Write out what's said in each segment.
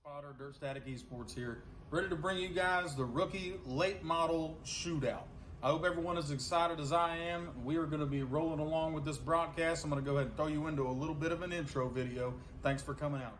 Spotter, Dirt Static Esports here, ready to bring you guys the rookie late model shootout. I hope everyone is as excited as I am. We are going to be rolling along with this broadcast. I'm going to go ahead and throw you into a little bit of an intro video. Thanks for coming out.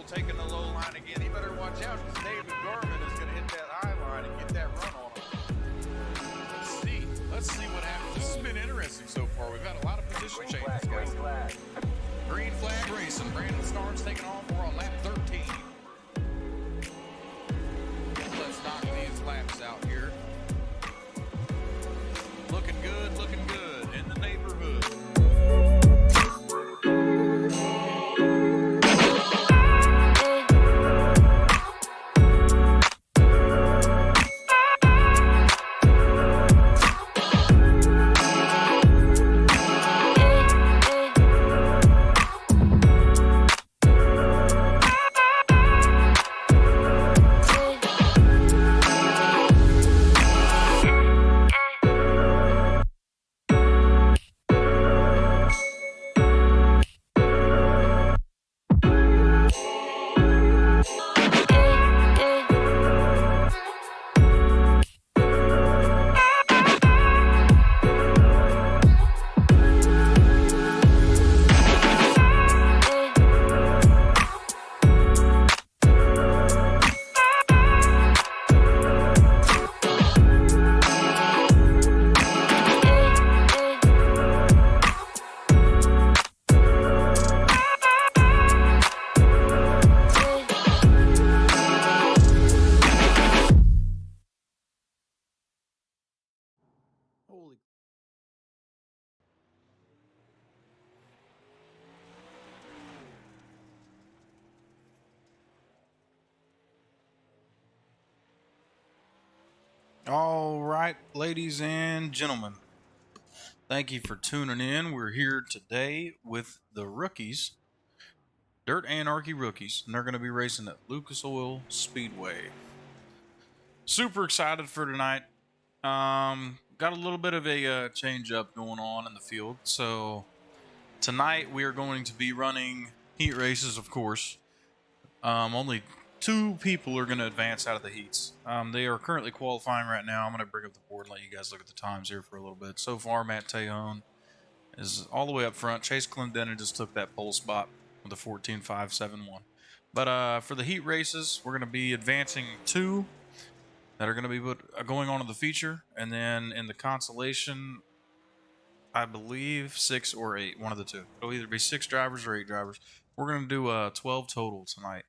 Taking the low line again. He better watch out because David Garman is going to hit that high line and get that run on him. Let's see what happens. This has been interesting so far. We've had a lot of position changes, guys. Green flag racing. Brandon Starnes taking off. We're on lap 13. Let's knock these laps out here. Looking good in the neighborhood. Holy. All right, ladies and gentlemen, thank you for tuning in. We're here today with the rookies, Dirt Anarchy Rookies, and they're going to be racing at Lucas Oil Speedway. Super excited for tonight. Got a little bit of a change up going on in the field. So tonight we are going to be running heat races, of course. Only 2 people are going to advance out of the heats. They are currently qualifying right now. I'm going to bring up the board and let you guys look at the times here for a little bit. So far, Matt Tejon is all the way up front. Chase Clendenin just took that pole spot with a 14.571. But for the heat races, we're going to be advancing 2 that are going to be going on to the feature, and then in the consolation, I believe 6 or 8, one of the 2. It'll either be 6 drivers or 8 drivers. We're going to do 12 total tonight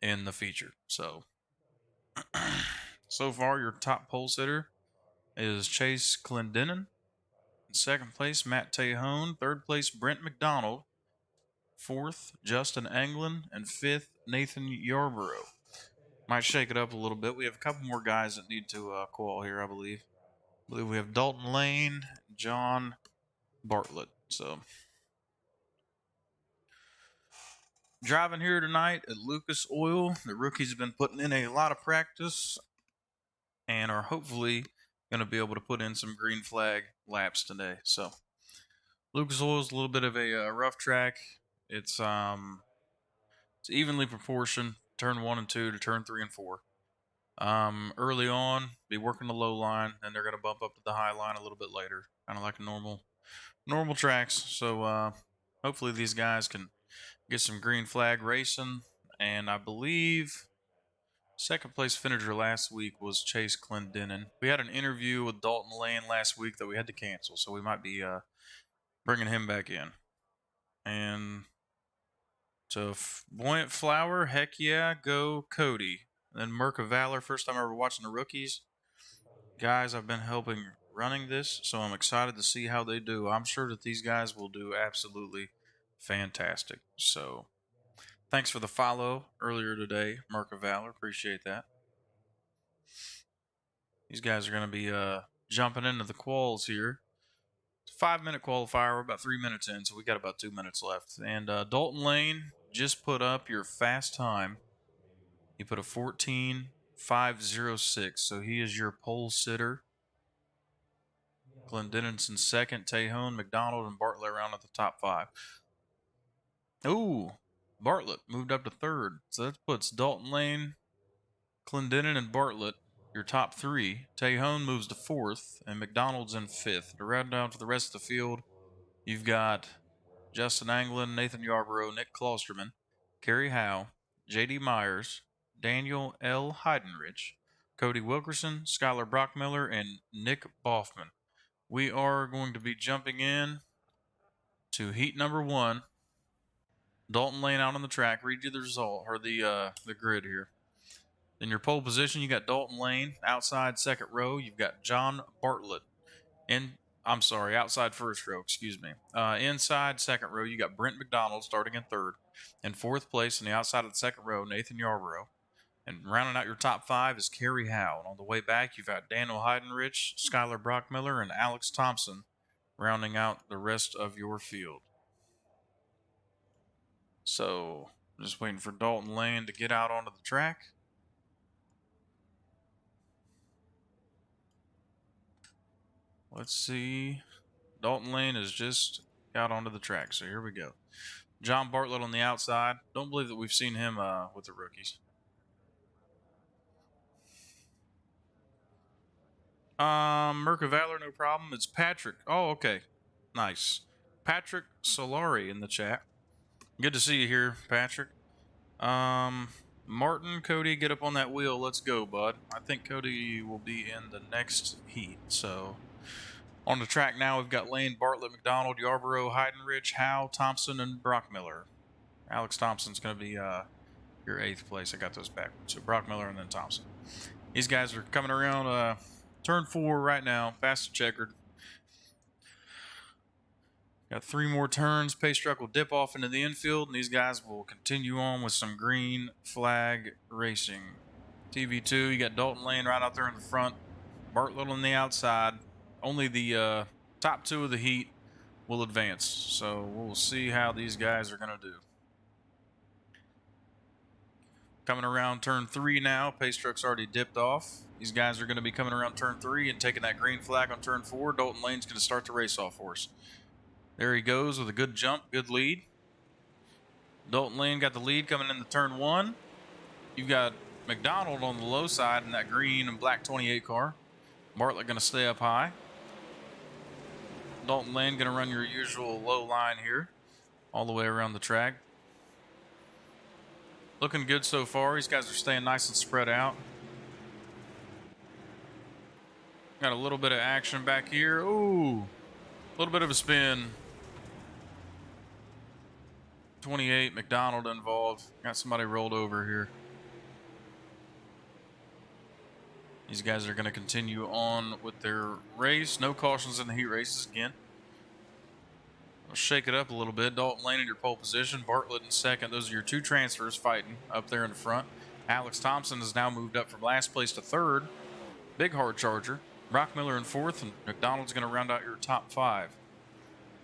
in the feature. So, so far, your top pole sitter is Chase Clendenin. In 2nd place, Matt Tejon. 3rd place, Brent McDonald. 4th, Justin Anglin. And 5th, Nathan Yarborough. Might shake it up a little bit. We have a couple more guys that need to call here, I believe. We have Dalton Lane, John Bartlett. So, driving here tonight at Lucas Oil. The rookies have been putting in a lot of practice and are hopefully going to be able to put in some green flag laps today. So, Lucas Oil is a little bit of a rough track. It's evenly proportioned. Turn 1 and 2 to turn 3 and 4. Early on, be working the low line, and they're going to bump up to the high line a little bit later, kind of like a normal tracks. So hopefully these guys can get some green flag racing. And I believe 2nd place finisher last week was Chase Clendenin. We had an interview with Dalton Lane last week that we had to cancel, so we might be bringing him back in. And so Buoyant Flower, heck yeah, go Cody. And then Merc of Valor, first time ever watching the rookies. Guys, I've been helping running this, so I'm excited to see how they do. I'm sure that these guys will do absolutely fantastic. So thanks for the follow earlier today, Merc of Valor. Appreciate that. These guys are going to be jumping into the quals here. It's a 5-minute qualifier. We're about 3 minutes in, so we got about 2 minutes left. And Dalton Lane just put up your fast time. He put a 14.506, so he is your pole sitter. Glendenin's second, Tejon, McDonald, and Bartlett around at the top 5. Ooh, Bartlett moved up to 3rd, so that puts Dalton Lane, Glendenin, and Bartlett your top 3. Tejon moves to 4th, and McDonald's in 5th. To round down to the rest of the field, you've got Justin Anglin, Nathan Yarborough, Nick Klosterman, Kerry Howe, J.D. Myers, Daniel L. Heidenrich, Cody Wilkerson, Skylar Brockmiller, and Nick Boffman. We are going to be jumping in to heat number 1. Dalton Lane out on the track. Read you the result, or the grid here. In your pole position, you got Dalton Lane. Outside second row, you've got John Bartlett. Outside first row, excuse me. Inside second row, you got Brent McDonald starting in 3rd. In 4th place, on the outside of the second row, Nathan Yarborough. And rounding out your top 5 is Kerry Howe. And on the way back, you've got Daniel Heidenrich, Skylar Brockmiller, and Alex Thompson rounding out the rest of your field. So, just waiting for Dalton Lane to get out onto the track. Let's see. Dalton Lane has just got onto the track, so here we go. John Bartlett on the outside. Don't believe that we've seen him with the rookies. Merca Valor, no problem. It's Patrick. Oh, okay. Nice. Patrick Solari in the chat. Good to see you here, Patrick. Martin, Cody, get up on that wheel. Let's go, bud. I think Cody will be in the next heat. So, on the track now, we've got Lane, Bartlett, McDonald, Yarborough, Heidenrich, Howe, Thompson, and Brockmiller. Alex Thompson's going to be your 8th place. I got those backwards. So, Brockmiller and then Thompson. These guys are coming around turn 4 right now. Fast and checkered. Got 3 more turns. Pace truck will dip off into the infield, and these guys will continue on with some green flag racing. TV2, you got Dalton Lane right out there in the front. Bartlett on the outside. Only the top 2 of the heat will advance. So we'll see how these guys are going to do. Coming around turn 3 now. Pace truck's already dipped off. These guys are going to be coming around turn 3 and taking that green flag on turn 4. Dalton Lane's going to start the race off for us. There he goes with a good jump, good lead. Dalton Lane got the lead coming into turn 1. You've got McDonald on the low side in that green and black 28 car. Bartlett going to stay up high. Dalton Lane going to run your usual low line here all the way around the track. Looking good so far. These guys are staying nice and spread out. Got a little bit of action back here. Ooh, a little bit of a spin. 28, McDonald involved. Got somebody rolled over here. These guys are going to continue on with their race. No cautions in the heat races again. I'll shake it up a little bit. Dalton Lane in your pole position. Bartlett in second. Those are your 2 transfers fighting up there in the front. Alex Thompson has now moved up from last place to 3rd. Big hard charger. Brockmiller in 4th, and McDonald's going to round out your top 5.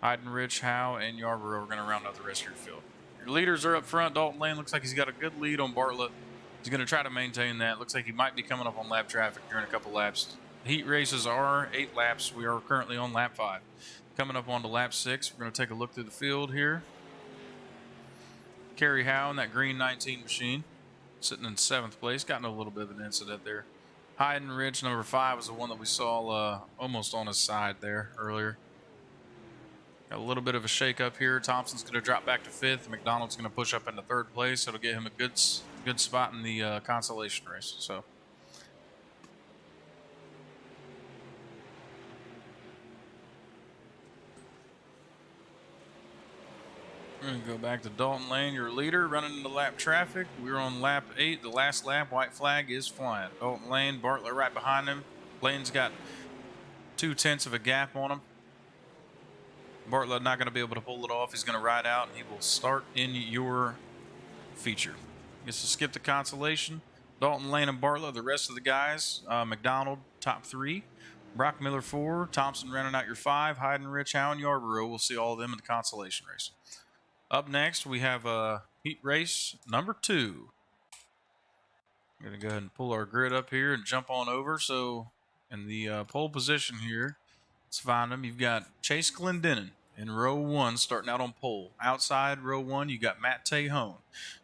Heidenrich, Howe, and Yarborough are going to round out the rest of your field. Your leaders are up front. Dalton Lane looks like he's got a good lead on Bartlett. He's going to try to maintain that. Looks like he might be coming up on lap traffic during a couple laps. Heat races are 8 laps. We are currently on lap 5. Coming up onto lap 6, we're going to take a look through the field here. Kerry Howe in that green 19 machine, sitting in 7th place. Gotten a little bit of an incident there. Heidenrich, number 5, was the one that we saw almost on his side there earlier. Got a little bit of a shake up here. Thompson's going to drop back to 5th. McDonald's going to push up into 3rd place. It'll get him a good spot in the consolation race. So, we're going to go back to Dalton Lane, your leader, running into lap traffic. We're on lap 8, the last lap. White flag is flying. Dalton Lane, Bartlett right behind him. Lane's got 0.2 of a gap on him. Bartlett not going to be able to pull it off. He's going to ride out, and he will start in your feature. Gets to skip the consolation. Dalton Lane and Bartlett, the rest of the guys. McDonald, top 3. Brock Miller 4, Thompson rounding out your 5, Hyden, Rich, Howe, and Yarborough. We'll see all of them in the consolation race. Up next, we have heat race number 2. I'm going to go ahead and pull our grid up here and jump on over. So in the pole position here, let's find them. You've got Chase Glendenin in row 1 starting out on pole. Outside row 1, you got Matt Tejon.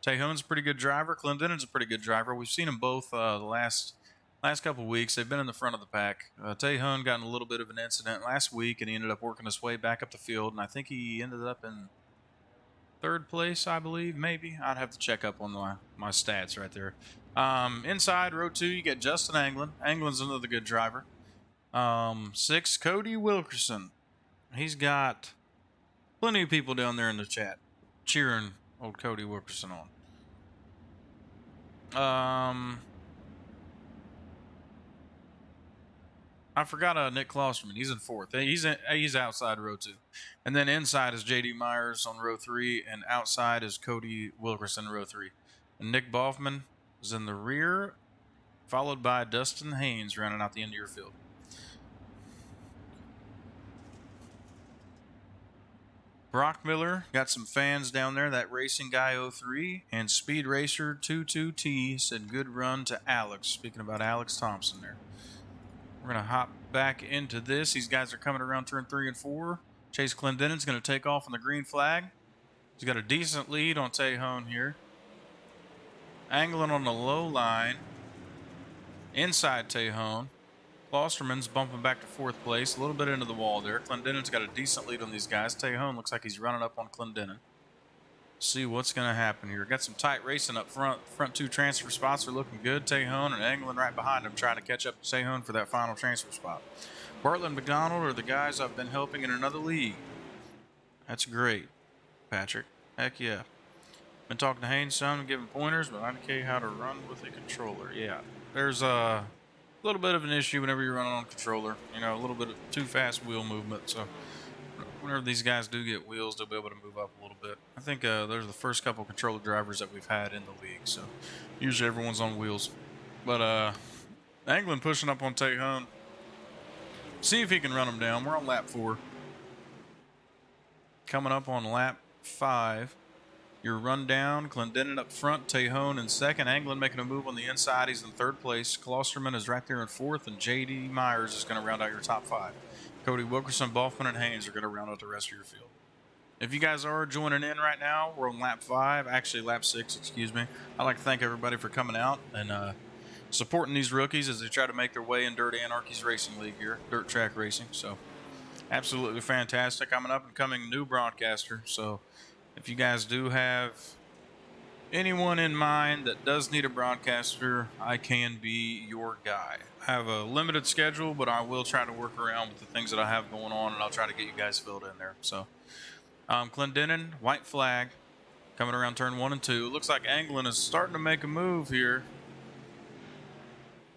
Tejon's a pretty good driver. Glendenin's a pretty good driver. We've seen them both the last couple of weeks. They've been in the front of the pack. Tejon got in a little bit of an incident last week, and he ended up working his way back up the field, and I think he ended up in 3rd place, I believe, maybe. I'd have to check up on my stats right there. Inside row 2, you get Justin Anglin. Anglin's another good driver. 6, Cody Wilkerson. He's got plenty of people down there in the chat cheering old Cody Wilkerson on. I forgot Nick Klosterman. He's in 4th. He's outside row 2. And then inside is J.D. Myers on row 3, and outside is Cody Wilkerson row 3. And Nick Boffman is in the rear, followed by Dustin Haynes rounding out the end of your field. Brock Miller got some fans down there. That Racing Guy 03 and Speed Racer 22T said good run to Alex. Speaking about Alex Thompson there. We're going to hop back into this. These guys are coming around turn 3 and 4. Chase Glendenin's going to take off on the green flag. He's got a decent lead on Tejon here. Angling on the low line. Inside Tejon. Klosterman's bumping back to 4th place. A little bit into the wall there. Glendenin's got a decent lead on these guys. Tejon looks like he's running up on Glendenin. See what's going to happen here. Got some tight racing up front. Front 2 transfer spots are looking good. Tejon and Anglin right behind him trying to catch up to Tejon for that final transfer spot. Bartlett and McDonald are the guys I've been helping in another league. That's great, Patrick. Heck yeah. Been talking to Haynes some and giving pointers, but I don't care how to run with a controller. Yeah, there's a little bit of an issue whenever you're running on a controller. You know, a little bit of too fast wheel movement. So whenever these guys do get wheels, they'll be able to move up a little bit. I think those are the first couple controller drivers that we've had in the league. So usually everyone's on wheels. But Anglin pushing up on Tejon. See if he can run them down. We're on lap 4. Coming up on lap 5. Your rundown, Glendenin up front, Tejon in 2nd. Anglin making a move on the inside. He's in 3rd place. Klosterman is right there in 4th, and J.D. Myers is going to round out your top 5. Cody Wilkerson, Boffman, and Haynes are going to round out the rest of your field. If you guys are joining in right now, we're on lap 5, actually lap 6, excuse me. I'd like to thank everybody for coming out and supporting these rookies as they try to make their way in Dirt Anarchy's racing league here, dirt track racing. So absolutely fantastic. I'm an up-and-coming new broadcaster, so if you guys do have anyone in mind that does need a broadcaster, I can be your guy. I have a limited schedule, but I will try to work around with the things that I have going on, and I'll try to get you guys filled in there. So, Glendenin, white flag, coming around turn 1 and 2. Looks like Anglin is starting to make a move here.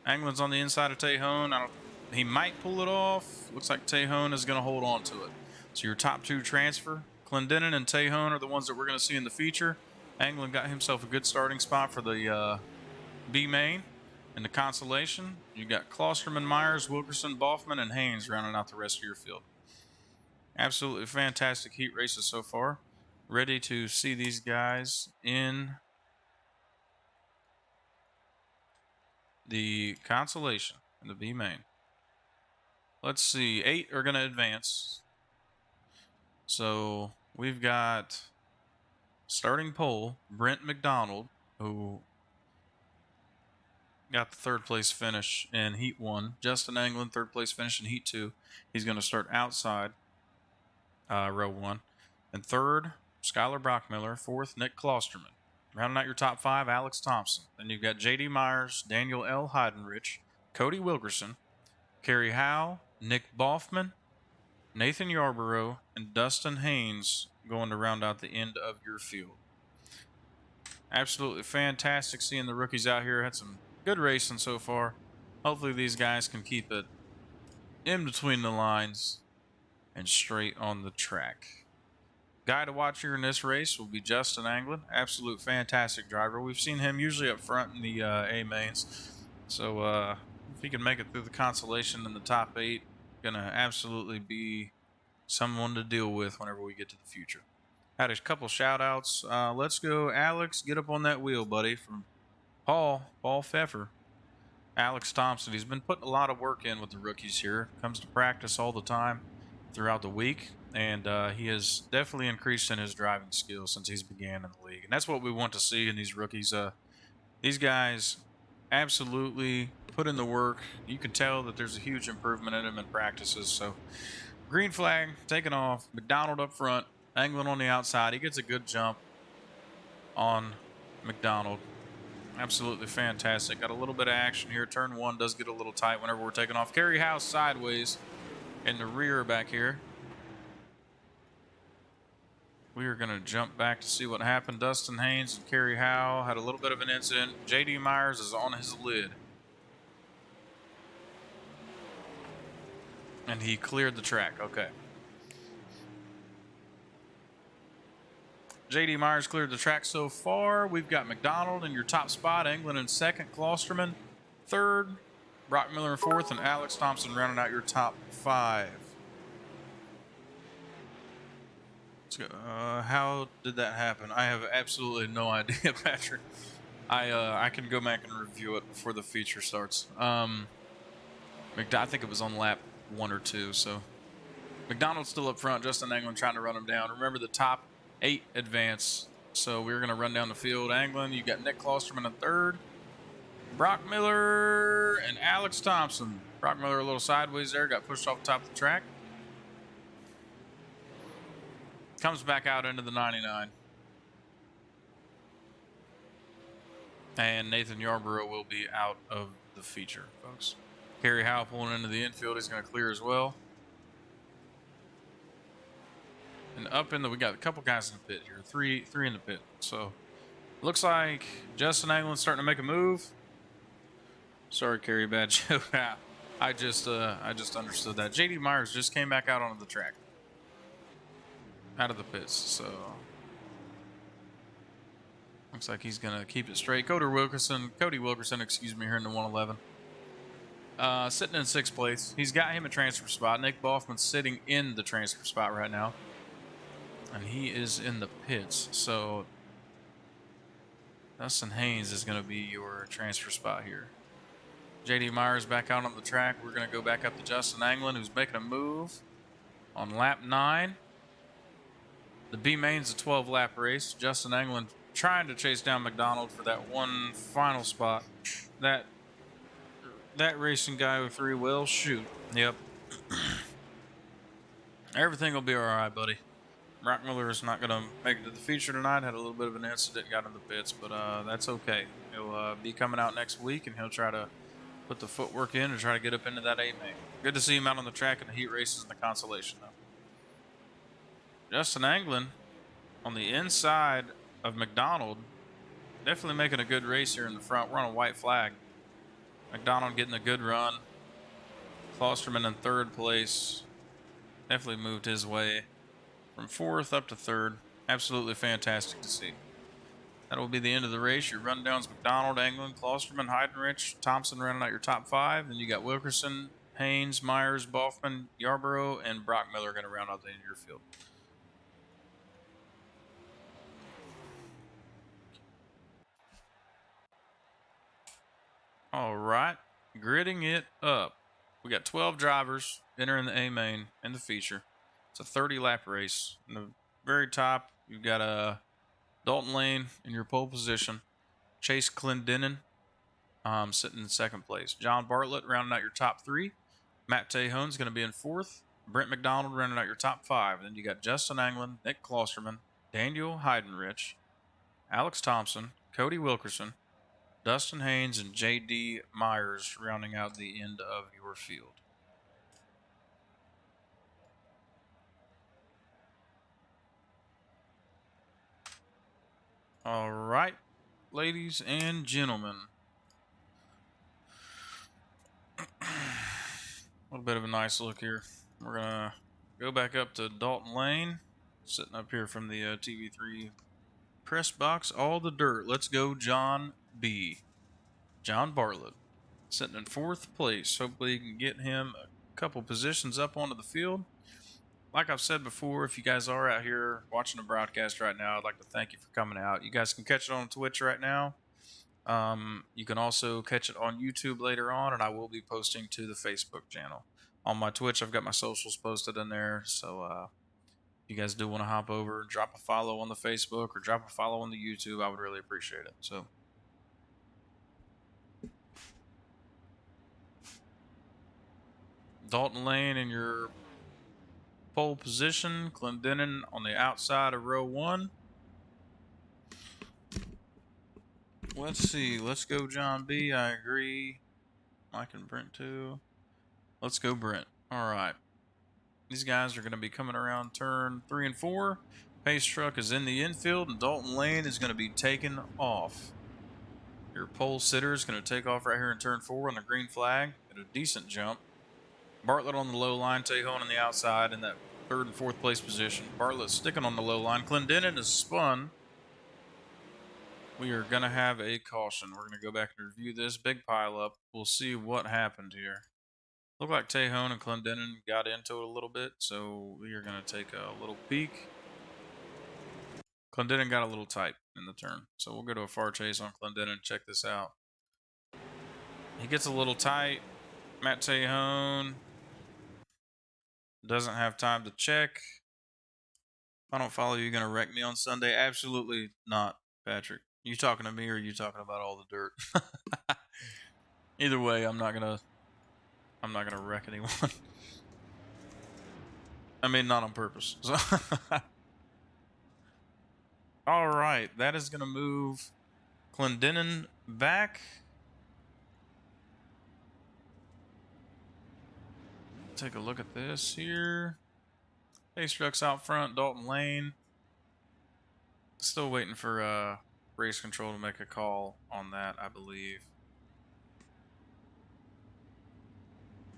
Anglin's on the inside of Tejon. He might pull it off. Looks like Tejon is going to hold on to it. So your top 2 transfer. Glendenin and Tejon are the ones that we're going to see in the feature. Anglin got himself a good starting spot for the B main. In the consolation, you got Klosterman, Myers, Wilkerson, Boffman, and Haynes rounding out the rest of your field. Absolutely fantastic heat races so far. Ready to see these guys in the consolation in the B main. Let's see, 8 are going to advance. So we've got starting pole, Brent McDonald, who got the 3rd place finish in Heat 1. Justin Anglin, 3rd place finish in Heat 2. He's going to start outside row 1. And 3rd, Skylar Brockmiller. 4th, Nick Klosterman. Rounding out your top 5, Alex Thompson. Then you've got J.D. Myers, Daniel L. Heidenrich, Cody Wilkerson, Kerry Howe, Nick Boffman, Nathan Yarborough, and Dustin Haynes going to round out the end of your field. Absolutely fantastic seeing the rookies out here. Had some good racing so far. Hopefully these guys can keep it in between the lines and straight on the track. Guy to watch here in this race will be Justin Anglin. Absolute fantastic driver. We've seen him usually up front in the A mains. So if he can make it through the consolation in the top 8, gonna absolutely be someone to deal with whenever we get to the future. Had a couple shout outs. Let's go, Alex. Get up on that wheel, buddy, from Paul Pfeffer. Alex Thompson. He's been putting a lot of work in with the rookies here. Comes to practice all the time throughout the week, and he has definitely increased in his driving skills since he's began in the league. And that's what we want to see in these rookies. These guys absolutely put in the work. You can tell that there's a huge improvement in them in practices. So green flag taken off. McDonald up front, Anglin on the outside. He gets a good jump on McDonald. Absolutely fantastic. Got a little bit of action here. Turn 1 does get a little tight whenever we're taking off. Kerry House sideways in the rear back here. We are going to jump back to see what happened. Dustin Haynes and Kerry Howe had a little bit of an incident. J.D. Myers is on his lid. And he cleared the track. Okay. J.D. Myers cleared the track so far. We've got McDonald in your top spot. England in second. Klosterman third. Brock Miller in fourth. And Alex Thompson rounding out your top 5. How did that happen? I have absolutely no idea, Patrick. I can go back and review it before the feature starts. I think it was on lap 1 or 2. So McDonald's still up front. Justin Anglin trying to run him down. Remember the top 8 advance. So we're going to run down the field. Anglin, you got Nick Klosterman in third. Brock Miller and Alex Thompson. Brock Miller a little sideways there. Got pushed off the top of the track. Comes back out into the 99. And Nathan Yarborough will be out of the feature, folks. Kerry Howe pulling into the infield. He's going to clear as well. And up in the, we got a couple guys in the pit here. Three in the pit. So looks like Justin Anglin's starting to make a move. Sorry, Kerry, bad joke. I just understood that. J.D. Myers just came back out onto the track. Out of the pits, so looks like he's gonna keep it straight. Cody Wilkerson, excuse me, here in the 111. Sitting in 6th place. He's got him a transfer spot. Nick Boffman's sitting in the transfer spot right now. And he is in the pits. So Dustin Haynes is gonna be your transfer spot here. J.D. Myers back out on the track. We're gonna go back up to Justin Anglin, who's making a move on lap 9. The B-Main's a 12-lap race. Justin Anglin trying to chase down McDonald for that one final spot. That racing guy with 3 will shoot. Yep. Everything will be all right, buddy. Brock Miller is not going to make it to the feature tonight. Had a little bit of an incident, got in the pits, but that's okay. He'll be coming out next week, and he'll try to put the footwork in and try to get up into that A-Main. Good to see him out on the track in the heat races and the consolation, though. Justin Anglin on the inside of McDonald. Definitely making a good race here in the front. We're on a white flag. McDonald getting a good run. Klosterman in 3rd place. Definitely moved his way from 4th up to 3rd. Absolutely fantastic to see. That will be the end of the race. Your rundowns: McDonald, Anglin, Klosterman, Heidenrich, Thompson running out your top 5. Then you got Wilkerson, Haynes, Myers, Boffman, Yarborough, and Brock Miller going to round out the end of your field. All right, gridding it up. We got 12 drivers entering the A-Main in the feature. It's a 30-lap race. In the very top, you've got Dalton Lane in your pole position. Chase Clendenin sitting in 2nd place. John Bartlett rounding out your top 3. Matt Tejone's going to be in 4th. Brent McDonald rounding out your top 5. And then you got Justin Anglin, Nick Klosterman, Daniel Heidenrich, Alex Thompson, Cody Wilkerson, Dustin Haynes, and J.D. Myers rounding out the end of your field. All right, ladies and gentlemen. A little bit of a nice look here. We're going to go back up to Dalton Lane, sitting up here from the TV3 press box. All the dirt. Let's go, John B. John Bartlett. sitting in 4th place. Hopefully you can get him a couple positions up onto the field. Like I've said before, if you guys are out here watching the broadcast right now, I'd like to thank you for coming out. You guys can catch it on Twitch right now. You can also catch it on YouTube later on, and I will be posting to the Facebook channel. On my Twitch, I've got my socials posted in there, so if you guys do want to hop over, drop a follow on the Facebook or drop a follow on the YouTube, I would really appreciate it. So, Dalton Lane in your pole position, Clendenin on the outside of row 1. Let's see. Let's go, John B. I agree. Mike and Brent, too. Let's go, Brent. All right. These guys are going to be coming around turn 3 and 4. Pace truck is in the infield, and Dalton Lane is going to be taken off. Your pole sitter is going to take off right here in turn 4 on the green flag at a decent jump. Bartlett on the low line, Tejon on the outside in that 3rd and 4th place position. Bartlett sticking on the low line. Clendenin is spun. We are going to have a caution. We're going to go back and review this. Big pile up. We'll see what happened here. Looked like Tejon and Clendenin got into it a little bit, so we are going to take a little peek. Clendenin got a little tight in the turn, so we'll go to a far chase on Clendenin. Check this out. He gets a little tight. Matt Tejon doesn't have time to check. If I don't follow you, going to wreck me on Sunday? Absolutely not, Patrick. You talking to me or are you talking about all the dirt? Either way, I'm not gonna wreck anyone. I mean, not on purpose. So all right, that is gonna move Clendenin back. Take a look at this here. Pace truck's out front. Dalton Lane. Still waiting for race control to make a call on that, I believe.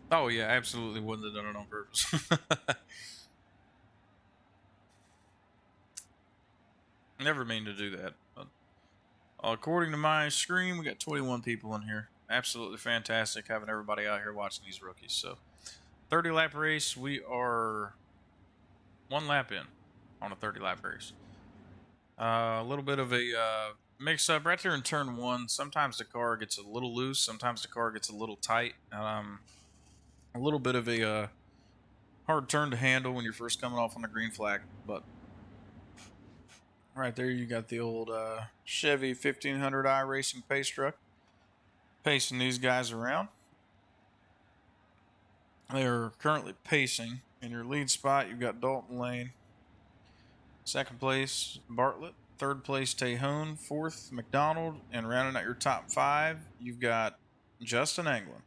Oh yeah, absolutely wouldn't have done it on purpose. Never mean to do that. But according to my screen, we got 21 people in here. Absolutely fantastic having everybody out here watching these rookies. So 30 lap race. We are 1 lap in on a 30 lap race. A little bit of a mix up right there in turn 1. Sometimes the car gets a little loose. Sometimes the car gets a little tight. A little bit of a hard turn to handle when you're first coming off on the green flag. But right there you got the old Chevy 1500i racing pace truck pacing these guys around. They are currently pacing. In your lead spot, you've got Dalton Lane. 2nd place, Bartlett. 3rd place, Tejon. 4th, McDonald. And rounding out your top 5, you've got Justin Anglin.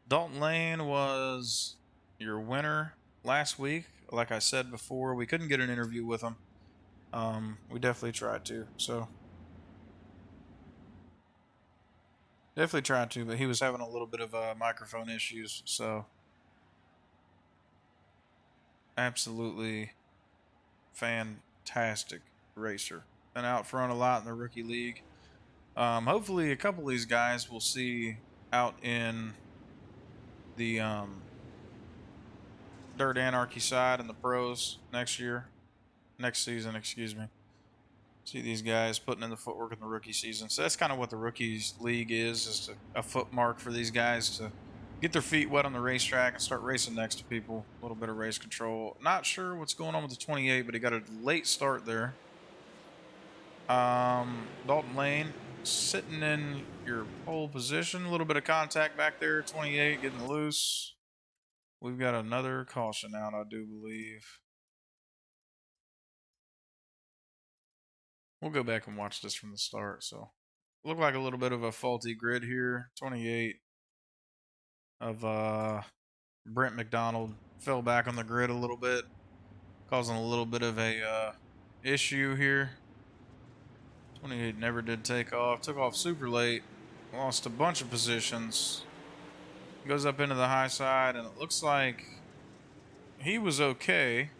Dalton Lane was your winner last week. Like I said before, we couldn't get an interview with him. We definitely tried to. Definitely tried to, but he was having a little bit of microphone issues. So absolutely fantastic racer. Been out front a lot in the rookie league. Hopefully a couple of these guys we'll see out in the Dirt Anarchy side and the pros next season, excuse me. See these guys putting in the footwork in the rookie season. So that's kind of what the rookies league is a foot mark for these guys to get their feet wet on the racetrack and start racing next to people. A little bit of race control. Not sure what's going on with the 28, but he got a late start there. Dalton Lane sitting in your pole position. A little bit of contact back there. 28 getting loose. We've got another caution out, I do believe. We'll go back and watch this from the start. So, look like a little bit of a faulty grid here. 28 of Brent McDonald fell back on the grid a little bit, causing a little bit of a issue here. 28 never did take off. Took off super late. Lost a bunch of positions. Goes up into the high side, and it looks like he was okay,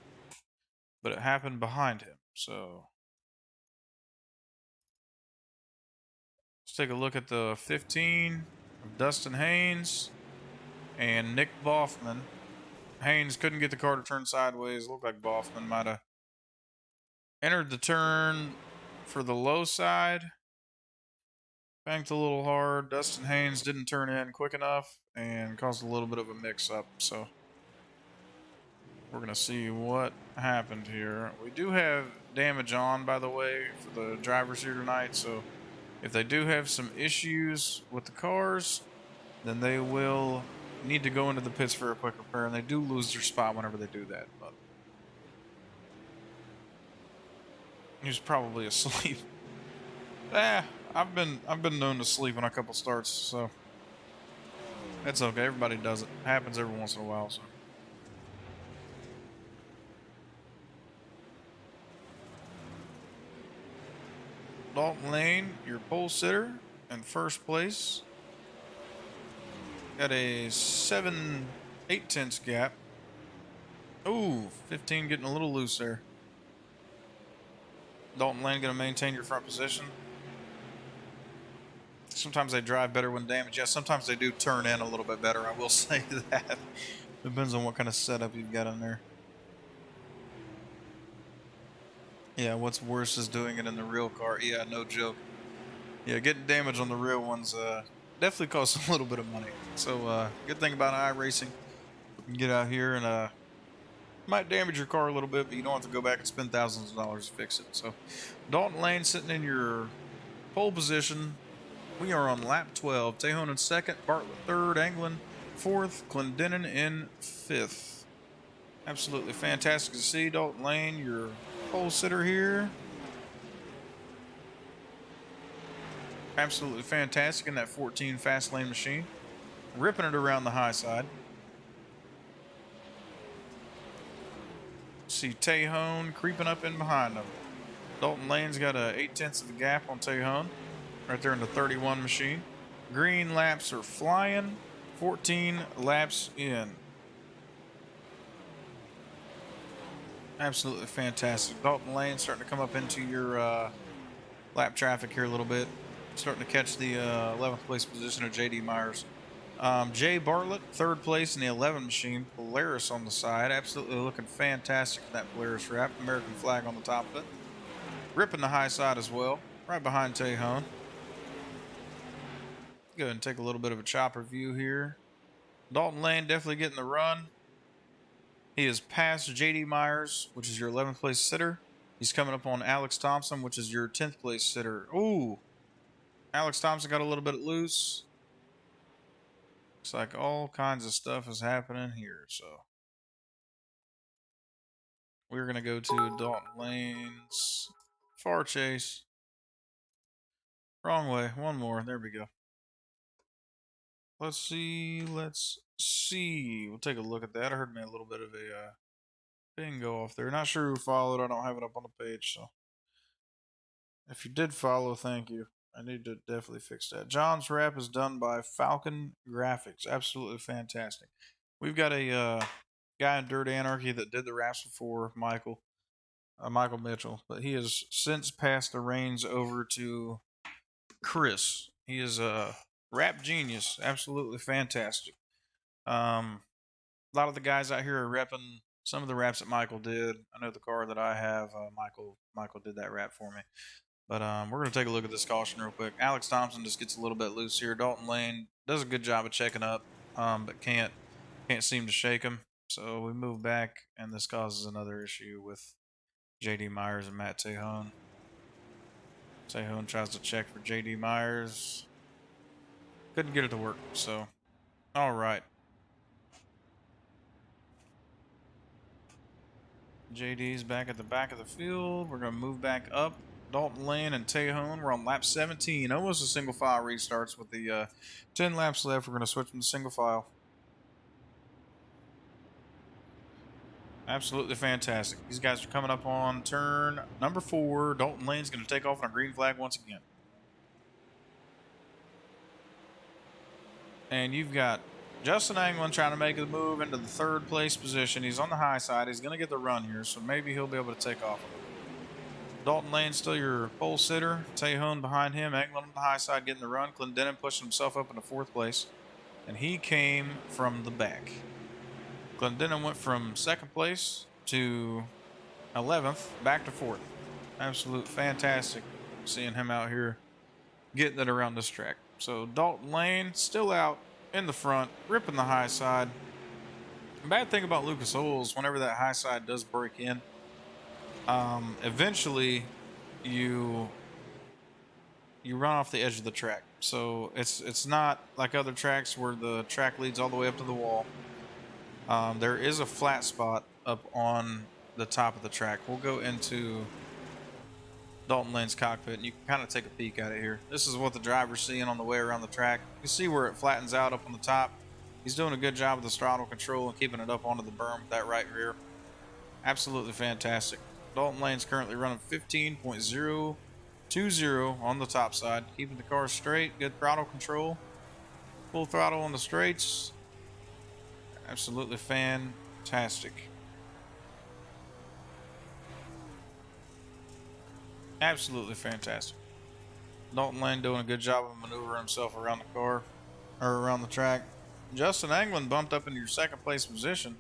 but it happened behind him. So let's take a look at the 15. Dustin Haynes and Nick Boffman. Haynes couldn't get the car to turn sideways. Looked like Boffman might have entered the turn for the low side. Banked a little hard. Dustin Haynes didn't turn in quick enough and caused a little bit of a mix-up. So we're going to see what happened here. We do have damage on, by the way, for the drivers here tonight. So if they do have some issues with the cars, then they will need to go into the pits for a quick repair, and they do lose their spot whenever they do that. But he's probably asleep. I've been known to sleep on a couple starts, so that's okay. Everybody does it. Happens every once in a while. So Dalton Lane, your pole sitter, in first place. Got a 7/8 gap. Ooh, 15 getting a little loose there. Dalton Lane going to maintain your front position. Sometimes they drive better when damaged. Yeah, sometimes they do turn in a little bit better. I will say that. Depends on what kind of setup you've got in there. Yeah, what's worse is doing it in the real car. Yeah, no joke. Yeah, getting damage on the real ones definitely costs a little bit of money. So good thing about iRacing, you can get out here and might damage your car a little bit, but you don't have to go back and spend thousands of dollars to fix it. So Dalton Lane sitting in your pole position. We are on lap 12. Tejon in second, Bartlett third, Anglin fourth, Clendenin in fifth. Absolutely fantastic to see. Dalton Lane, your pole sitter here. Absolutely fantastic in that 14 fast lane machine. Ripping it around the high side. See Tejon creeping up in behind him. Dalton Lane's got a 0.8 of a gap on Tejon. Right there in the 31 machine. Green laps are flying. 14 laps in. Absolutely fantastic. Dalton Lane starting to come up into your lap traffic here a little bit. Starting to catch the 11th place position of J.D. Myers. Jay Bartlett, third place in the 11 machine. Polaris on the side. Absolutely looking fantastic in that Polaris wrap. American flag on the top of it. Ripping the high side as well. Right behind Tejon. Go ahead and take a little bit of a chopper view here. Dalton Lane definitely getting the run. He is past J.D. Myers, which is your 11th place sitter. He's coming up on Alex Thompson, which is your 10th place sitter. Ooh. Alex Thompson got a little bit loose. Looks like all kinds of stuff is happening here, so we're going to go to Dalton Lane's far chase. Wrong way. One more. There we go. Let's see. We'll take a look at that. I heard me a little bit of a ping go off there. Not sure who followed. I don't have it up on the page, so if you did follow, thank you. I need to definitely fix that. John's wrap is done by Falcon Graphics. Absolutely fantastic. We've got a guy in Dirt Anarchy that did the wraps before, Michael Mitchell, but he has since passed the reins over to Chris. He is a wrap genius. Absolutely fantastic. A lot of the guys out here are repping some of the wraps that Michael did. I know the car that I have, Michael did that wrap for me. But we're going to take a look at this caution real quick. Alex Thompson just gets a little bit loose here. Dalton Lane does a good job of checking up, but can't seem to shake him. So we move back, and this causes another issue with J.D. Myers and Matt Tejon. Tejon tries to check for J.D. Myers. Couldn't get it to work, so all right. JD's back at the back of the field. We're going to move back up. Dalton Lane and Tejon. We're on lap 17. Almost a single file restarts with the 10 laps left. We're going to switch them to single file. Absolutely fantastic. These guys are coming up on turn number 4. Dalton Lane's going to take off on a green flag once again. And you've got Justin Anglin trying to make the move into the 3rd place position. He's on the high side. He's going to get the run here, so maybe he'll be able to take off. Dalton Lane still your pole sitter. Tejon behind him. Anglin on the high side getting the run. Clendenin pushing himself up into 4th place. And he came from the back. Clendenin went from 2nd place to 11th, back to 4th. Absolute fantastic seeing him out here getting it around this track. So Dalton Lane still out in the front, ripping the high side. The bad thing about Lucas Oil is whenever that high side does break in, eventually you run off the edge of the track. So it's not like other tracks where the track leads all the way up to the wall. There is a flat spot up on the top of the track. We'll go into Dalton Lane's cockpit and you can kind of take a peek at it here. This is what the driver's seeing on the way around the track. You see where it flattens out up on the top. He's doing a good job with the throttle control and keeping it up onto the berm with that right rear. Absolutely fantastic. Dalton Lane's currently running 15.020 on the top side, keeping the car straight, good throttle control, full throttle on the straights. Absolutely fantastic. Absolutely fantastic. Dalton Lane doing a good job of maneuvering himself around the car, or around the track. Justin Anglin bumped up into your 2nd place position.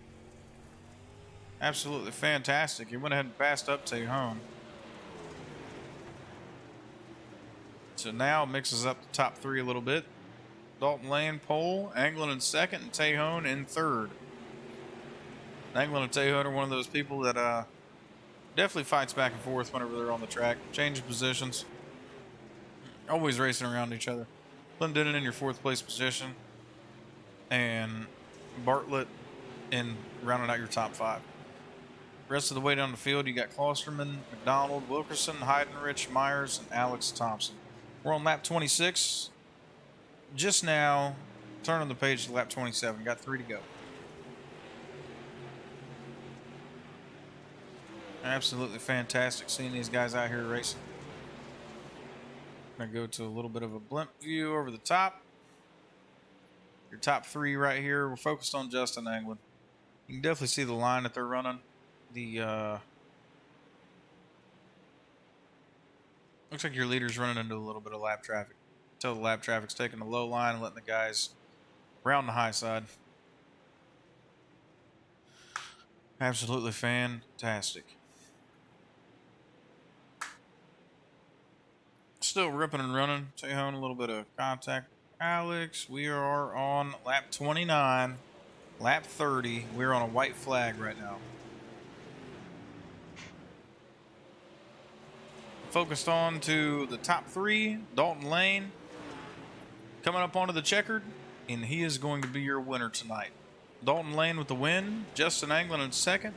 Absolutely fantastic. He went ahead and passed up Tejon. So now mixes up the top 3 a little bit. Dalton Lane pole, Anglin in 2nd, and Tejon in 3rd. Anglin and Tejon are one of those people that definitely fights back and forth whenever they're on the track. Changing positions. Always racing around each other. Clendenin in your 4th place position. And Bartlett in rounding out your top 5. Rest of the way down the field, you got Klosterman, McDonald, Wilkerson, Heidenrich, Myers, and Alex Thompson. We're on lap 26. Just now, turning the page to lap 27. Got 3 to go. Absolutely fantastic seeing these guys out here racing. I'm going to go to a little bit of a blimp view over the top. Your top 3 right here. We're focused on Justin Anglin. You can definitely see the line that they're running. Looks like your leader's running into a little bit of lap traffic. Tell the lap traffic's taking the low line and letting the guys round the high side. Absolutely fantastic. Still ripping and running. Tejon, a little bit of contact. Alex, we are on lap 29, lap 30. We're on a white flag right now. Focused on to the top 3. Dalton Lane coming up onto the checkered, and he is going to be your winner tonight. Dalton Lane with the win. Justin Anglin in 2nd.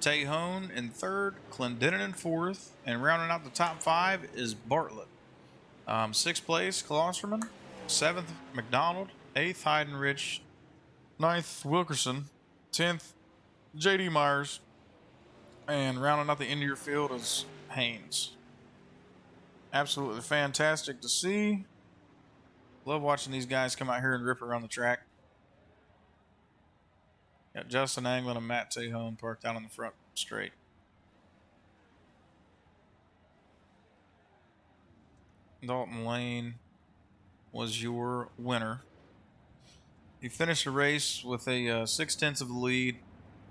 Tejon in 3rd. Clendenin in 4th. And rounding out the top 5 is Bartlett. 6th place, Klosterman. 7th, McDonald. 8th, Heidenrich. 9th, Wilkerson. 10th, J.D. Myers. And rounding out the end of your field is Haynes. Absolutely fantastic to see. Love watching these guys come out here and rip around the track. Got Justin Anglin and Matt Tejon parked out on the front straight. Dalton Lane was your winner. He finished the race with a 6/10 of the lead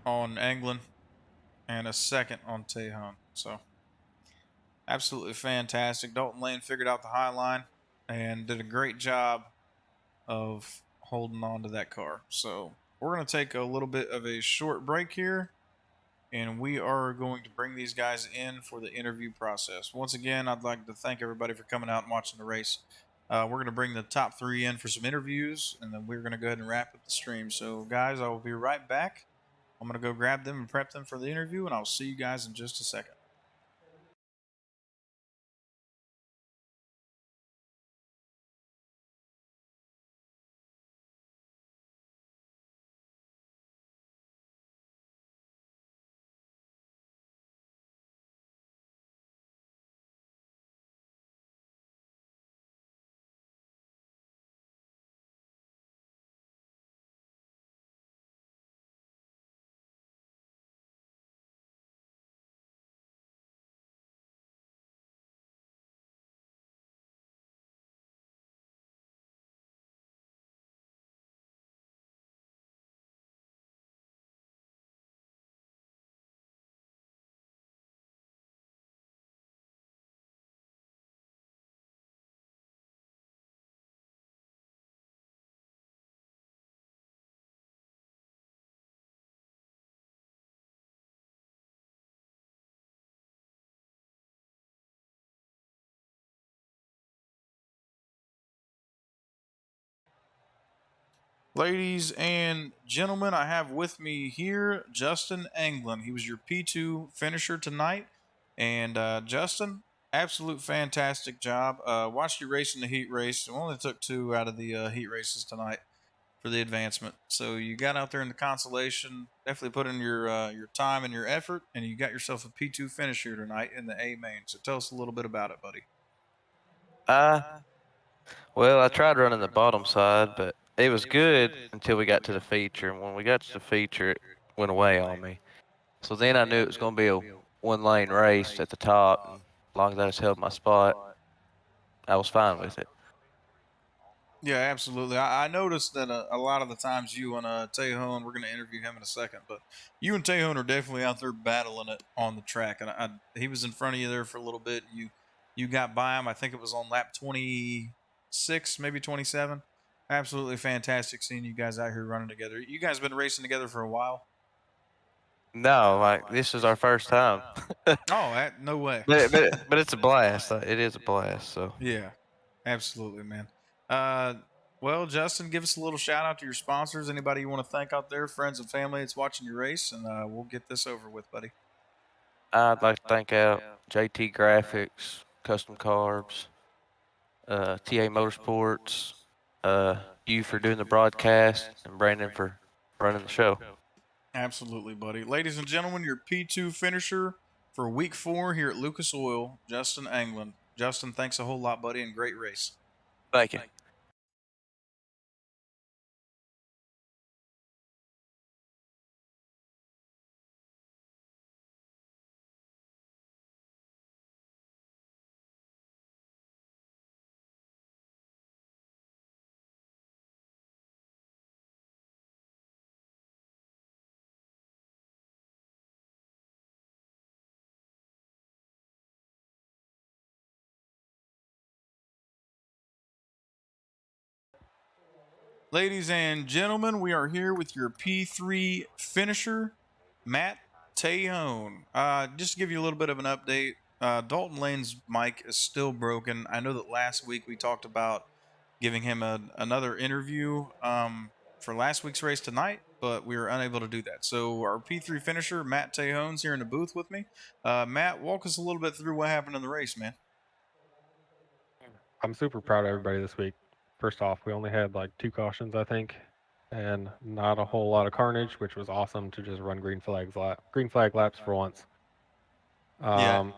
on Anglin and a 2nd on Tejon. So absolutely fantastic. Dalton Lane figured out the high line and did a great job of holding on to that car. So we're going to take a little bit of a short break here, and we are going to bring these guys in for the interview process. Once again, I'd like to thank everybody for coming out and watching the race. We're going to bring the top 3 in for some interviews, and then we're going to go ahead and wrap up the stream. So, guys, I will be right back. I'm going to go grab them and prep them for the interview, and I'll see you guys in just a second. Ladies and gentlemen, I have with me here Justin Anglin. He was your P2 finisher tonight. And Justin, absolute fantastic job. Watched you race in the heat race. We only took two out of the heat races tonight for the advancement. So you got out there in the consolation, definitely put in your time and your effort, and you got yourself a P2 finisher tonight in the A main. So tell us a little bit about it, buddy. Uh, well, I tried running the bottom side, but it was good until we got to the feature. And when we got to the feature, it went away on me. So then I knew it was going to be a one lane race at the top. And as long as I just held my spot, I was fine with it. Yeah, absolutely. I noticed that a lot of the times you and Tejon, we're going to interview him in a second, but you and Tejon are definitely out there battling it on the track. And he was in front of you there for a little bit. You got by him. I think it was on lap 26, maybe 27. Absolutely fantastic seeing you guys out here running together. You guys been racing together for a while? No, like this is our first time. Oh, no way. But it's a blast. It is a blast. So Yeah, absolutely, man. Uh, well, Justin, give us a little shout out to your sponsors. Anybody you want to thank out there, friends and family that's watching your race, and we'll get this over with, buddy. I'd like to thank out JT Graphics, Custom Carbs, TA Motorsports, you for doing the broadcast, and Brandon for running the show. Absolutely, buddy. Ladies and gentlemen, your P2 finisher for week 4 here at Lucas Oil, Justin Anglin. Justin, thanks a whole lot, buddy, and great race. Thank you. Ladies and gentlemen, we are here with your P3 finisher, Matt Tejon. Just to give you a little bit of an update, Dalton Lane's mic is still broken. I know that last week we talked about giving him another interview for last week's race tonight, but we were unable to do that. So our P3 finisher, Matt Tejon's here in the booth with me. Matt, walk us a little bit through what happened in the race, man. I'm super proud of everybody this week. First off, we only had like 2 cautions, I think, and not a whole lot of carnage, which was awesome to just run green flag laps for once. Yeah.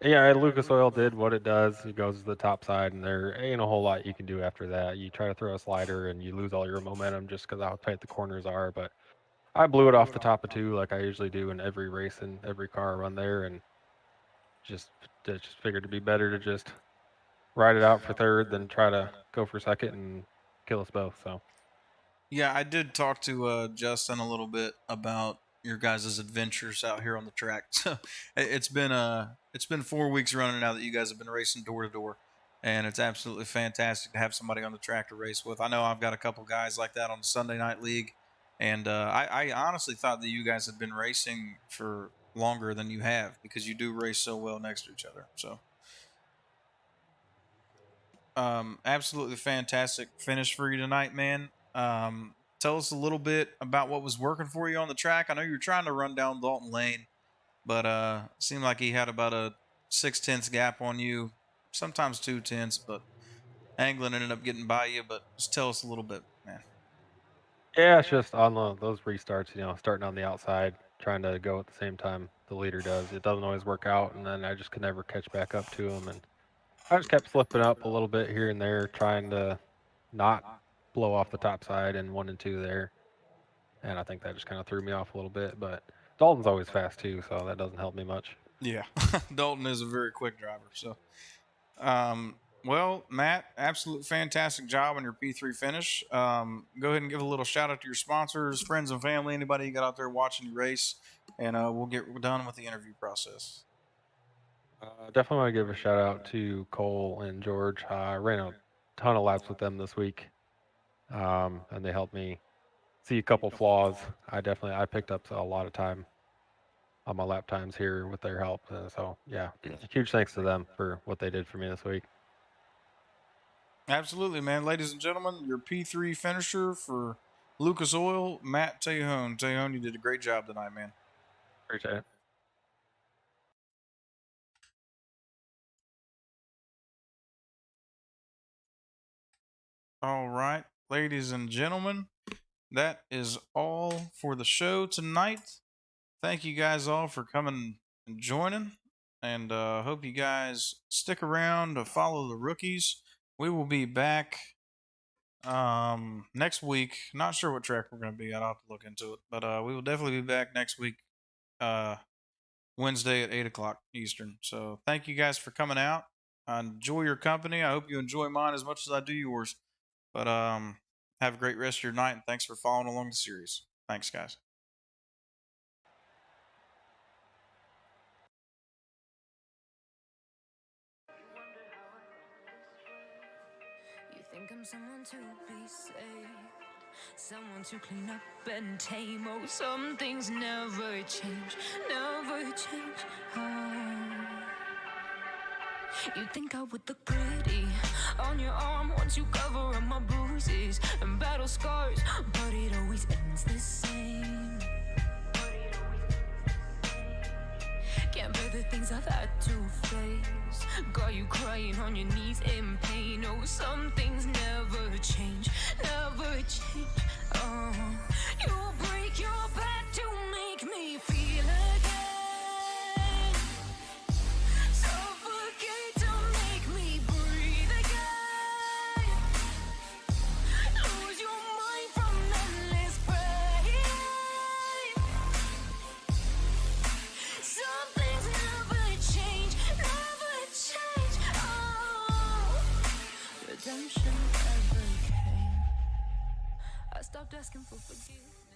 Yeah, Lucas Oil did what it does. It goes to the top side, and there ain't a whole lot you can do after that. You try to throw a slider, and you lose all your momentum just because how tight the corners are. But I blew it off the top of 2 like I usually do in every race and every car I run there, and just figured it'd be better to just ride it out for third than try to go for second and kill us both. So Yeah, I did talk to Justin a little bit about your guys' adventures out here on the track. So it's been 4 weeks running now that you guys have been racing door to door, and it's absolutely fantastic to have somebody on the track to race with. I know I've got a couple guys like that on the Sunday Night League, and I honestly thought that you guys had been racing for longer than you have because you do race so well next to each other. So absolutely fantastic finish for you tonight, man. Tell us a little bit about what was working for you on the track. I know you were trying to run down Dalton Lane, but seemed like he had about a 6/10 gap on you, sometimes 2/10, but Anglin ended up getting by you. But just tell us a little bit, man. yeah, it's just on those restarts, starting on the outside, trying to go at the same time the leader does. It doesn't always work out, and then I just could never catch back up to him, and I just kept slipping up a little bit here and there, trying to not blow off the top side in 1 and 2 there, and I think that just kind of threw me off a little bit. But Dalton's always fast too, so that doesn't help me much. Yeah, Dalton is a very quick driver. So, well, Matt, absolute fantastic job on your P3 finish. Go ahead and give a little shout out to your sponsors, friends and family, anybody you got out there watching you race, and we'll get done with the interview process. Definitely want to give a shout out to Cole and George. I ran a ton of laps with them this week, and they helped me see a couple flaws. I picked up a lot of time on my lap times here with their help. So yeah, huge thanks to them for what they did for me this week. Absolutely, man. Ladies and gentlemen, your P3 finisher for Lucas Oil, Matt Tejon. Tejon, you did a great job tonight, man. Appreciate it. All right, ladies and gentlemen, that is all for the show tonight. Thank you guys all for coming and joining, and hope you guys stick around to follow the rookies. We will be back next week. Not sure what track we're going to be at. I'll have to look into it, but we will definitely be back next week, Wednesday at 8 o'clock Eastern. So thank you guys for coming out. I enjoy your company. I hope you enjoy mine as much as I do yours. But have a great rest of your night, and thanks for following along the series. Thanks, guys. You think I'm someone to be saved, someone to clean up and tame. Oh, some things never change, never change. Oh. You think I would look pretty on your arm once you cover up my bruises and battle scars, but it always ends the same. Can't bear the things I've had to face. Got you crying on your knees in pain. Oh, some things never change, never change. Oh, you break your back to make me feel again. Suffocate to make me breathe again. Lose your mind from endless pain. Some things never change, never change. Oh, redemption never came. I stopped asking for forgiveness.